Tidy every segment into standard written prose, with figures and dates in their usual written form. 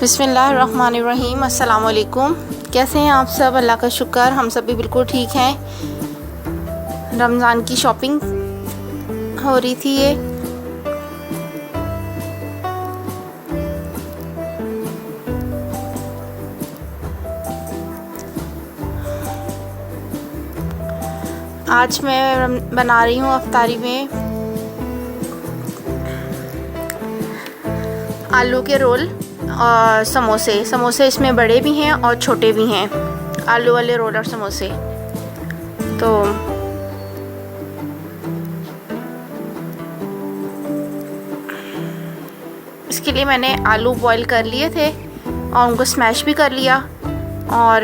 बिस्मिल्लाहिर्रहमानिर्रहीम। अस्सलाम वालेकुम। कैसे हैं आप सब? अल्लाह का शुक्र, हम सब भी बिल्कुल ठीक हैं। रमज़ान की शॉपिंग हो रही थी ये। आज मैं बना रही हूँ अफ्तारी में आलू के रोल और समोसे इसमें बड़े भी हैं और छोटे भी हैं, आलू वाले रोल और समोसे। तो इसके लिए मैंने आलू बॉईल कर लिए थे और उनको स्मैश भी कर लिया, और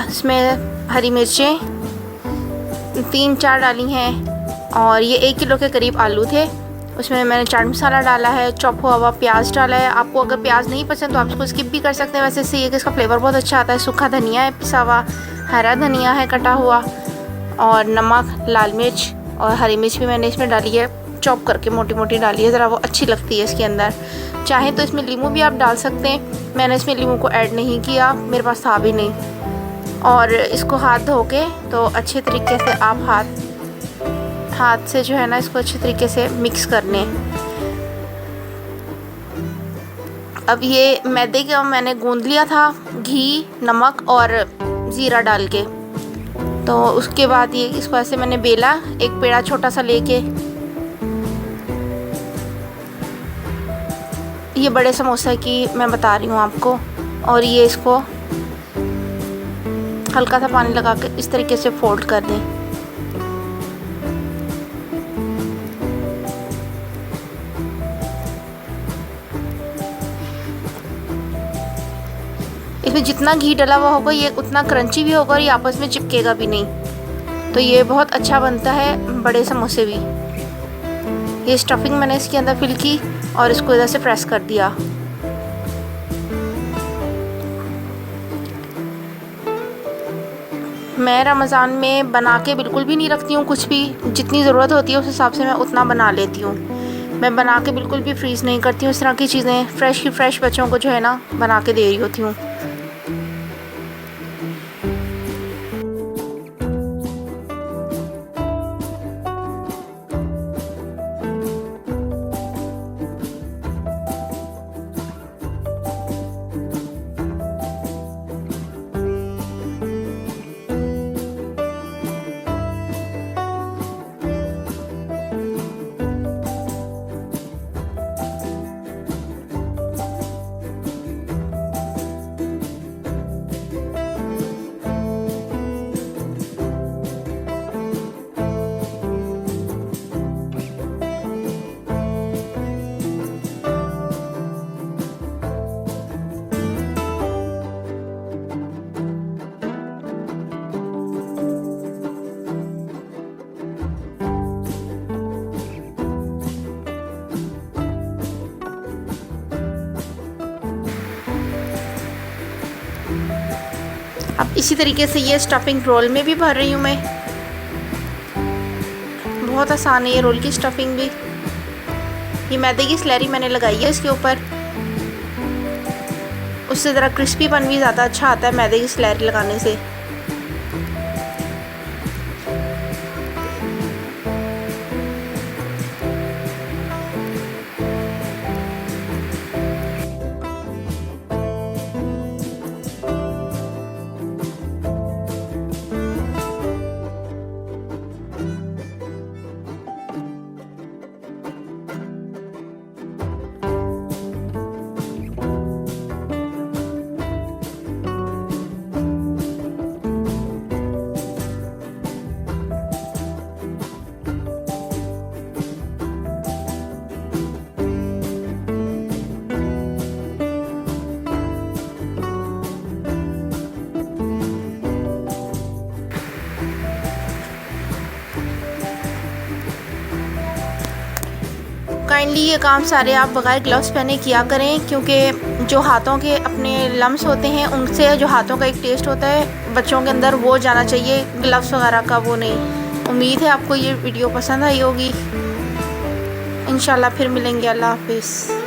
इसमें हरी मिर्चें 3-4 डाली हैं, और ये 1 किलो के करीब आलू थे। उसमें मैंने चाट मसाला डाला है, चॉप हुआ हुआ प्याज डाला है। आपको अगर प्याज नहीं पसंद तो आप इसको स्किप भी कर सकते हैं। वैसे इससे ये कि इसका फ्लेवर बहुत अच्छा आता है। सूखा धनिया है पिसा हुआ, हरा धनिया है कटा हुआ, और नमक, लाल मिर्च और हरी मिर्च भी मैंने इसमें डाली है, चॉप करके मोटी मोटी डाली है, ज़रा वो अच्छी लगती है इसके अंदर। चाहे तो इसमें नींबू भी आप डाल सकते हैं, मैंने इसमें नींबू को ऐड नहीं किया, मेरे पास था भी नहीं। और इसको हाथ धो के तो अच्छे तरीके से आप हाथ से जो है ना इसको अच्छे तरीके से मिक्स कर लें। अब ये मैदे का मैंने गूंद लिया था घी, नमक और ज़ीरा डाल के। तो उसके बाद ये इसको ऐसे मैंने बेला, एक पेड़ा छोटा सा लेके। ये बड़े समोसा की मैं बता रही हूँ आपको। और ये इसको हल्का सा पानी लगा के इस तरीके से फोल्ड कर दें। इसमें जितना घी डला हुआ होगा ये उतना क्रंची भी होगा और ये आपस में चिपकेगा भी नहीं। तो ये बहुत अच्छा बनता है बड़े समोसे भी। ये स्टफिंग मैंने इसके अंदर फिल की और इसको इधर से प्रेस कर दिया। मैं रमज़ान में बना के बिल्कुल भी नहीं रखती हूँ कुछ भी। जितनी ज़रूरत होती है उस हिसाब से मैं उतना बना लेती हूँ। मैं बना के बिल्कुल भी फ्रीज़ नहीं करती हूँ। इस तरह की चीज़ें फ़्रेश की फ़्रेश बच्चों को जो है ना बना के दे रही होती हूँ। अब इसी तरीके से ये स्टफिंग रोल में भी भर रही हूँ मैं। बहुत आसान है ये रोल की स्टफिंग भी। ये मैदे की स्लैरी मैंने लगाई है इसके ऊपर, उससे ज़रा क्रिस्पीपन भी ज़्यादा अच्छा आता है मैदे की स्लैरी लगाने से। काइंडली ये काम सारे आप बगैर ग्लव्स पहने किया करें, क्योंकि जो हाथों के अपने लम्स होते हैं उनसे जो हाथों का एक टेस्ट होता है बच्चों के अंदर वो जाना चाहिए, ग्लव्स वगैरह का वो नहीं। उम्मीद है आपको ये वीडियो पसंद आई होगी। इंशाल्लाह फिर मिलेंगे। अल्लाह हाफिज़।